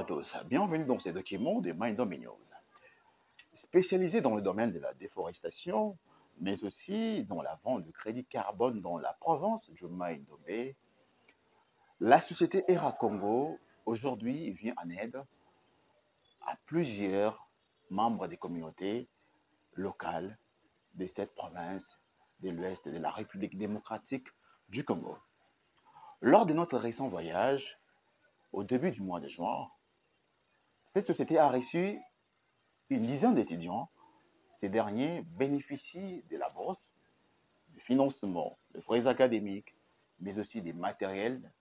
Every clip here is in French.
tous, bienvenue dans ce document de Maindombe News. Spécialisé dans le domaine de la déforestation, mais aussi dans la vente de crédit carbone dans la province du Maindombe, la société ERA Congo aujourd'hui vient en aide à plusieurs membres des communautés locales de cette province de l'Ouest de la République démocratique du Congo. Lors de notre récent voyage, au début du mois de juin, cette société a reçu une dizaine d'étudiants. Ces derniers bénéficient de la bourse, du financement, de frais académiques, mais aussi des matériels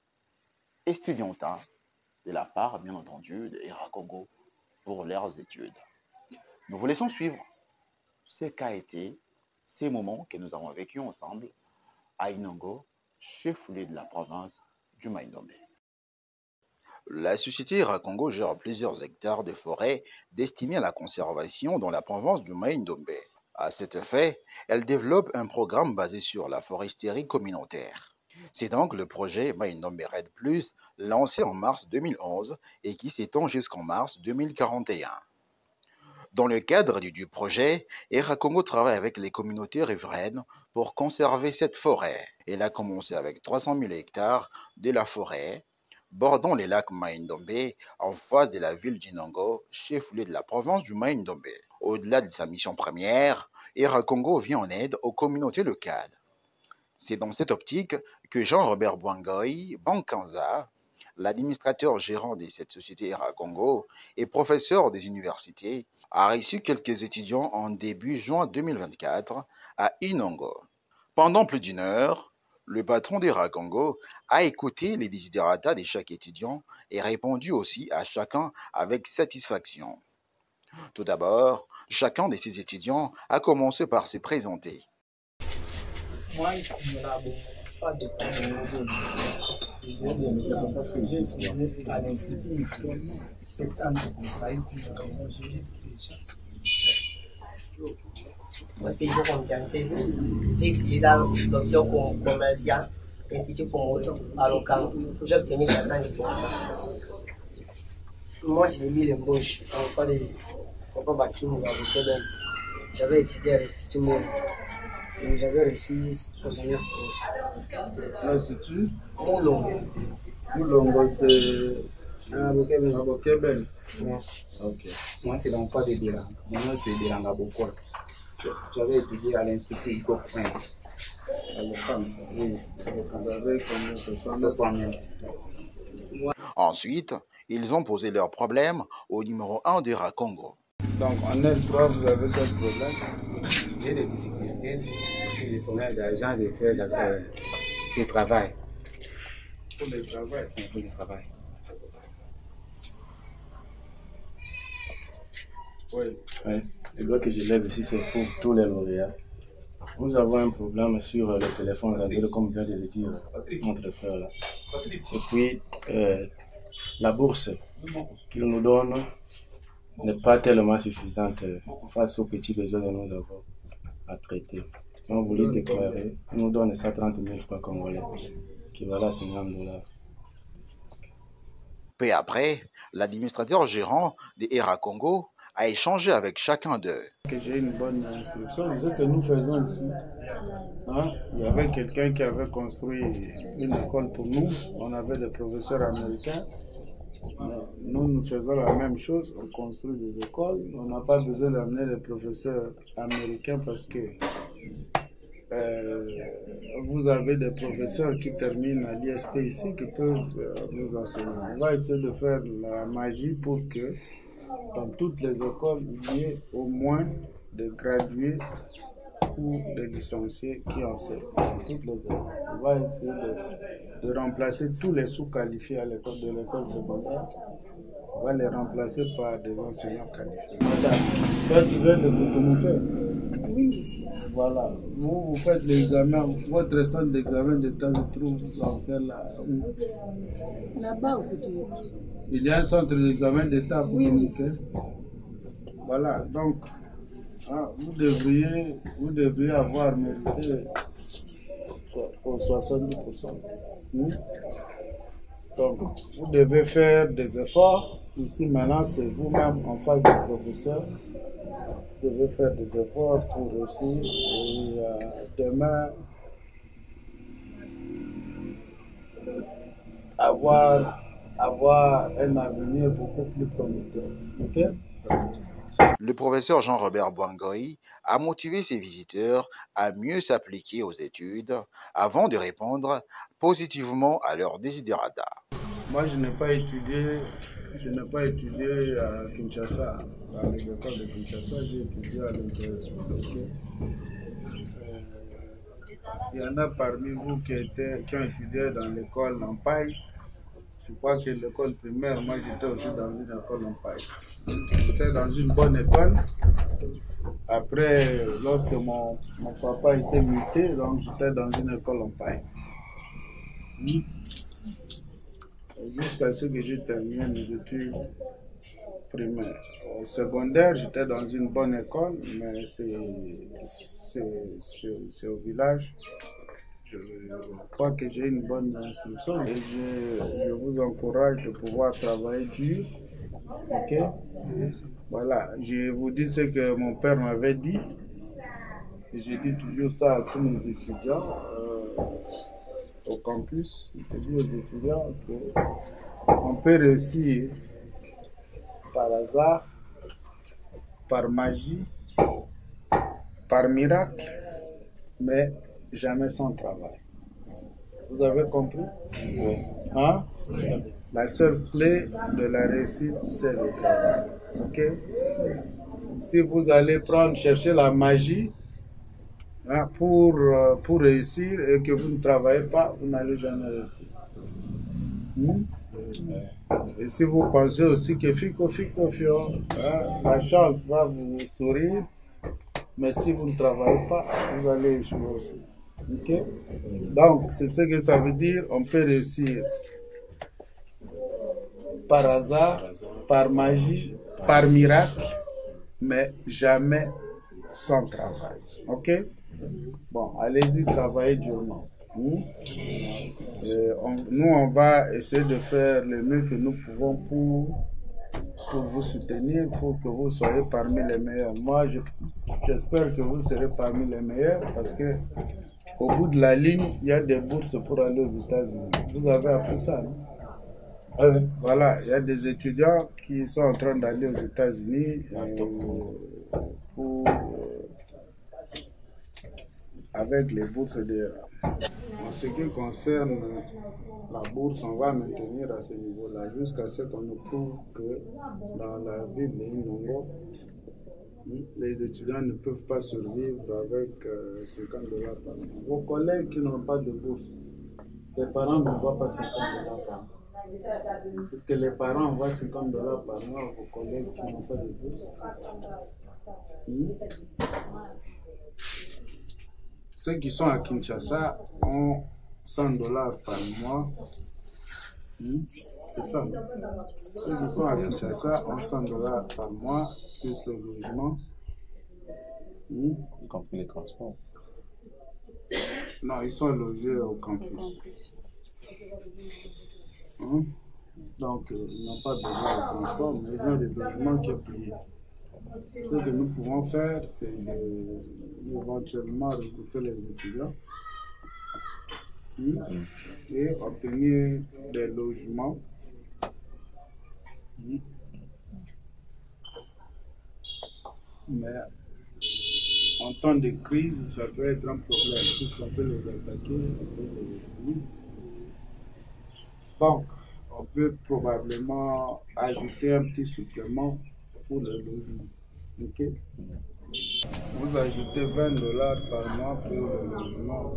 estudiantins de la part, bien entendu, de ERA Congo pour leurs études. Nous vous laissons suivre ce qu'a été ces moments que nous avons vécus ensemble à Inongo, chef-lieu de la province du Maindombe. La société ERA Congo gère plusieurs hectares de forêts destinés à la conservation dans la province du Maindombe. À cet effet, elle développe un programme basé sur la foresterie communautaire. C'est donc le projet Maindombe Red Plus, lancé en mars 2011 et qui s'étend jusqu'en mars 2041. Dans le cadre du projet, ERA Congo travaille avec les communautés riveraines pour conserver cette forêt. Elle a commencé avec 300 000 hectares de la forêt bordant les lacs Maindombe en face de la ville d'Inongo, chef-lieu de la province du Maindombe. Au-delà de sa mission première, ERA Congo vient en aide aux communautés locales. C'est dans cette optique que Jean-Robert Bwangoy Bankanza, l'administrateur gérant de cette société ERA Congo et professeur des universités, a reçu quelques étudiants en début juin 2024 à Inongo. Pendant plus d'une heure, le patron d'ERA Congo a écouté les desiderata de chaque étudiant et répondu aussi à chacun avec satisfaction. Tout d'abord, chacun de ces étudiants a commencé par se présenter. Moi, je suis pas de à l'Institut 7 ans de ça. Moi, c'est j'ai étudié dans l'option commerciale, Institut Pomoto, à Locan. J'ai obtenu 70%. Moi, j'ai mis l'embauche en fait de Papa Bakim dans le Québec. J'avais étudié à l'Institut Moule. Et j'avais reçu 69%. L'Institut Moulongo. Moulongo, c'est À Québec. Ok. Moi, c'est dans le cas de Dirang. Mon nom, c'est Dirang Abokol. J'avais étudié à l'Institut Igor Point. À l'OCAM. Oui, Vous avez combien? 69. Ensuite, ils ont posé leurs problèmes au numéro 1 d'ERA Congo. Donc, en L3, vous avez quel problème? J'ai des difficultés. J'ai des problèmes d'argent, de faire du travail. Pour le travail. Pour le travail. Oui. Oui. Le doigt que je lève ici, c'est pour tous les lauréats. Nous avons un problème sur le téléphone radio, comme vient de le dire notre frère là. Et puis, la bourse qu'il nous donne n'est pas tellement suffisante face aux petits besoins que nous avons à traiter. On voulait déclarer, il nous donne 130 000 francs congolais, qui valent $50. Peu après, l'administrateur gérant de ERA Congo a échangé avec chacun d'eux. Que j'ai une bonne instruction. Ce que nous faisons ici, hein, il y avait quelqu'un qui avait construit une école pour nous. On avait des professeurs américains. Nous faisons la même chose, on construit des écoles. On n'a pas besoin d'amener des professeurs américains parce que vous avez des professeurs qui terminent à l'ISP ici qui peuvent nous enseigner. On va essayer de faire la magie pour que dans toutes les écoles, il y ait au moins des gradués ou des licenciés qui enseignent. Dans toutes les écoles. On va essayer de remplacer tous les sous-qualifiés à l'école de l'école secondaire. On va les remplacer par des enseignants qualifiés. Madame, vous êtes de Boutoumouké? Oui. Voilà. Vous faites l'examen, votre centre d'examen d'État se trouve dans quel Là-bas, au Boutoumouké. Il y a un centre d'examen d'État à Boutoumouké. Voilà. Donc, vous devriez avoir mérité pour 70%. Donc, vous devez faire des efforts. Ici, maintenant, c'est vous-même en face du professeur. Vous devez faire des efforts pour réussir. Et demain, avoir un avenir beaucoup plus prometteur. OK? Le professeur Jean-Robert Boingoy a motivé ses visiteurs à mieux s'appliquer aux études avant de répondre positivement à leurs desiderata. Moi, je n'ai pas étudié à Kinshasa, à l'école de Kinshasa, j'ai étudié à l'intérieur. Il y en a parmi vous qui ont étudié dans l'école Lampaille. Je crois que l'école primaire, moi j'étais aussi dans une école Lampaille. J'étais dans une bonne école. Après, lorsque mon papa était muté, donc j'étais dans une école Lampaille. Jusqu'à ce que j'ai terminé mes études primaires. Au secondaire, j'étais dans une bonne école, mais c'est au village. Je crois que j'ai une bonne instruction et je vous encourage de pouvoir travailler dur. Ok? Voilà, je vous dis ce que mon père m'avait dit. Et je dis toujours ça à tous mes étudiants au campus. Je dis aux étudiants qu'on peut réussir par hasard, par magie, par miracle, mais jamais sans travail. Vous avez compris? Oui. Hein? La seule clé de la réussite, c'est le travail. Ok? Si vous allez chercher la magie hein, pour réussir et que vous ne travaillez pas, vous n'allez jamais réussir. Et si vous pensez aussi que la chance va vous sourire, mais si vous ne travaillez pas, vous allez échouer aussi. Okay? Donc, c'est ce que ça veut dire, on peut réussir par hasard, par magie, par miracle, mais jamais sans travail. Ok? Bon, allez-y, travaillez durement. Nous, on va essayer de faire le mieux que nous pouvons pour vous soutenir, pour que vous soyez parmi les meilleurs. Moi, j'espère que vous serez parmi les meilleurs parce que au bout de la ligne, il y a des bourses pour aller aux États-Unis. Vous avez appris ça, non? Voilà, il y a des étudiants qui sont en train d'aller aux États-Unis avec les bourses de. En ce qui concerne la bourse, on va maintenir à ce niveau-là jusqu'à ce qu'on nous prouve que dans la ville de Inongo, les étudiants ne peuvent pas survivre avec 50 $ par mois. Vos collègues qui n'ont pas de bourse, les parents n'envoient pas 50 $ par mois. Puisque les parents envoient 50 $ par mois à vos collègues qui n'ont pas de bourse. Ceux qui sont à Kinshasa ont 100 $ par mois. C'est ça. Ceux qui sont à Kinshasa ont 100 $ par mois, plus le logement. Y compris les transports. Non, ils sont logés au campus. Donc, ils n'ont pas besoin de transport, mais ils ont des logements qui sont payés. Ce que nous pouvons faire, c'est éventuellement recruter les étudiants et obtenir des logements. Mais en temps de crise, ça peut être un problème, puisqu'on peut les attaquer. Donc, on peut probablement ajouter un petit supplément pour le logement. Ok? Vous ajoutez 20 $ par mois pour le logement.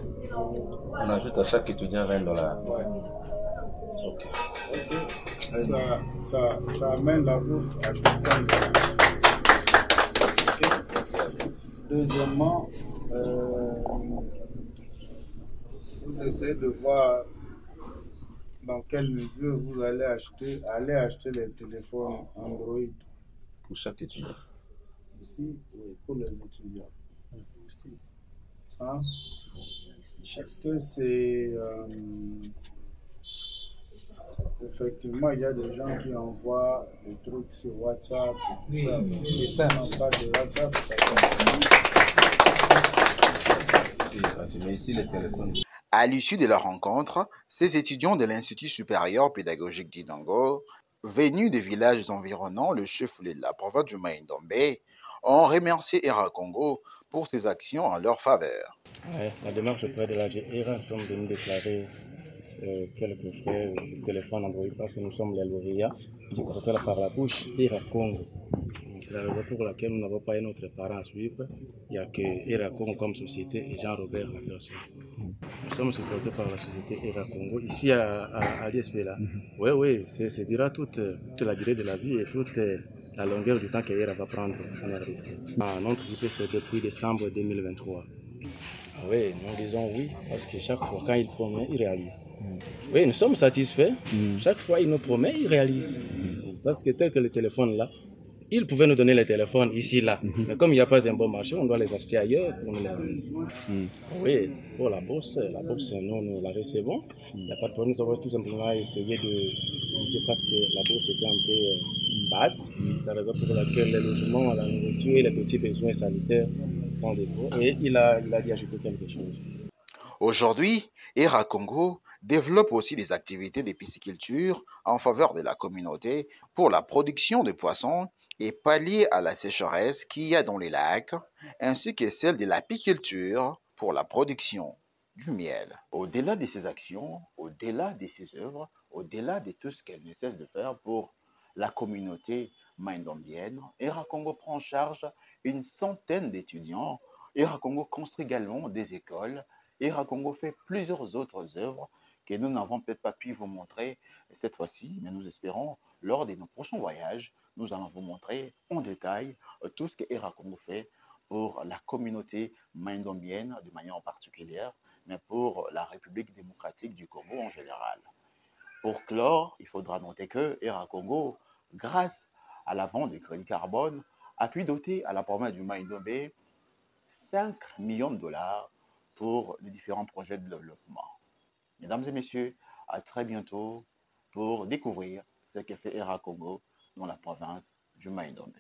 On ajoute à chaque étudiant 20 $. Ouais. Ok. Ça amène la bourse à 50 $. Okay? Deuxièmement, vous essayez de voir dans quelle mesure vous allez acheter les téléphones Android. Pour chaque étudiant. Ici, oui, pour les étudiants. Hein? Est-ce que c'est Effectivement, il y a des gens qui envoient des trucs sur WhatsApp. Oui, c'est ça. On parle de WhatsApp, À l'issue de la rencontre, ces étudiants de l'Institut supérieur pédagogique d'Idongo, venus des villages environnants, le chef-lieu de la province du Maïndombe, ont remercié ERA Congo pour ses actions en leur faveur. Ouais, la démarche auprès de la GERA, nous sommes venus déclarer quelques frais de téléphone Android parce que nous sommes les lauréats. C'est porté par la bouche ERA Congo. C'est la raison pour laquelle nous n'avons pas un autre parent à suivre. Il n'y a que ERA Congo comme société et Jean-Robert la personne. Nous sommes supportés par la société ERA Congo ici à l'ISP là. Oui, c'est durant toute la durée de la vie et toute la longueur du temps qu'ERA va prendre en RDC. Notre équipe c'est depuis décembre 2023. Oui, nous disons oui, parce que chaque fois quand il promet, il réalise. Oui, nous sommes satisfaits. Chaque fois il nous promet, il réalise. Parce que tel que le téléphone là, il pouvait nous donner les téléphones ici, là. Mais comme il n'y a pas un bon marché, on doit les acheter ailleurs pour nous les rendre. Oui, pour la bourse, nous la recevons. Il n'y a pas de problème, nous avons tout simplement essayé de parce que la bourse était un peu basse. C'est la raison pour laquelle les logements, la nourriture et les petits besoins sanitaires font défaut. Et il a dit ajouter quelque chose. Aujourd'hui, ERA Congo développe aussi des activités de pisciculture en faveur de la communauté pour la production de poissons et pallier à la sécheresse qu'il y a dans les lacs, ainsi que celle de l'apiculture pour la production du miel. Au-delà de ces actions, au-delà de ces œuvres, au-delà de tout ce qu'elle ne cesse de faire pour la communauté maindombienne, ERA Congo prend en charge une centaine d'étudiants. ERA Congo construit également des écoles. ERA Congo fait plusieurs autres œuvres que nous n'avons peut-être pas pu vous montrer cette fois-ci, mais nous espérons, lors de nos prochains voyages, nous allons vous montrer en détail tout ce que ERA Congo fait pour la communauté maindombienne de manière particulière, mais pour la République démocratique du Congo en général. Pour clore, il faudra noter que ERA Congo, grâce à la vente des crédits carbone, a pu doter à la province du Maïndombe 5 millions de dollars pour les différents projets de développement. Mesdames et messieurs, à très bientôt pour découvrir ce que fait ERA Congo dans la province du Maïndombe.